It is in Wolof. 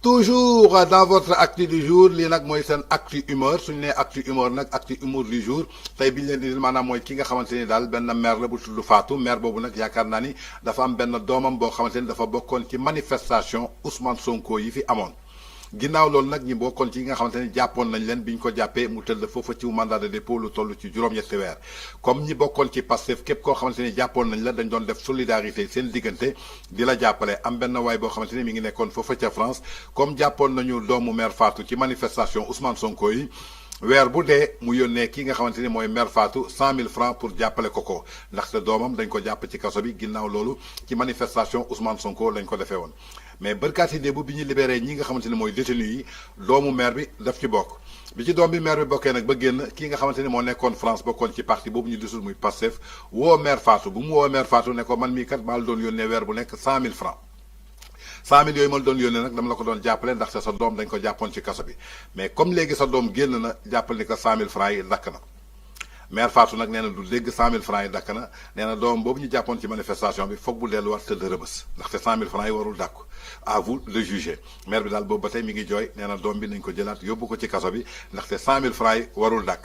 toujours dans votre actu du jour lii nag mooy seen actu humeur suñu nee actu humeur nag actu humour du jour tey biñ leen di maanaam mooy ki nga xamante ni daal benn maire la bu tudd Fatou maire boobu nag yaakaar naa ni dafa am benn doomam boo xamante ni dafa bokkoon ci manifestation Ousmane Sonko yi fi amoon. ginnaaw loolu nag ñi bokkoon ci nga xamante ni jàppoon nañ leen biñ ko jàppee mu tëdd foofa ci mandat de dépôt lu toll ci juróom-ñetti weer comme ñi bokkoon ci Pastef képp koo xamante ni jàppoon nañ la dañ doon def solidarité seen diggante di la jàppale am benn waay boo xamante ni mi ngi nekkoon foofa ca France comme jàppoon nañu doomu maire Fatou ci manifestation Ousmane Sonko yi. weer bu dee mu yónnee ki nga xamante ni mooy maire Fatou 100 000 francs pour jàppale ko ndaxte doomam dañ ko jàpp ci kaso bi ginnaaw loolu ci manifestation Ousmane Sonko lañ ko defee woon. mais barkaati démb bi ñu libéré ñi nga xamante ni mooy détenu yi doomu maire bi daf ci bokk bi ci doom bi maire bi bokkee nag ba génn ki nga xamante ni moo nekkoon France bokkoon ci parti boobu ñu disul muy Pastef woo maire Fatou bu mu woo maire Fatou ne ko man mii kat maa la doon yónnee weer bu nekk 100 000 francs 100 000 yooyu ma la doon yónnee nag dama la ko doon jàppale ndaxte sa doom dañ ko jàppoon ci kaso bi mais comme léegi sa doom génn na jàppal ni que 100 000 francs yi dakk na maire Fatou nag nee na du dégg 100 000 francs yi dakk na nee na doom boobu ñu jàppoon ci manifestation bi foog bu delluwaat tëdd rëbës ndaxte 100 000 francs yi warul dàkku à vous de juger maire bi daal boobu ba tey mi ngi jooy nee na doom bi nañ ko jëlaat yóbbu ko ci kaso bi ndaxte 100 000 francs yi warul dàkk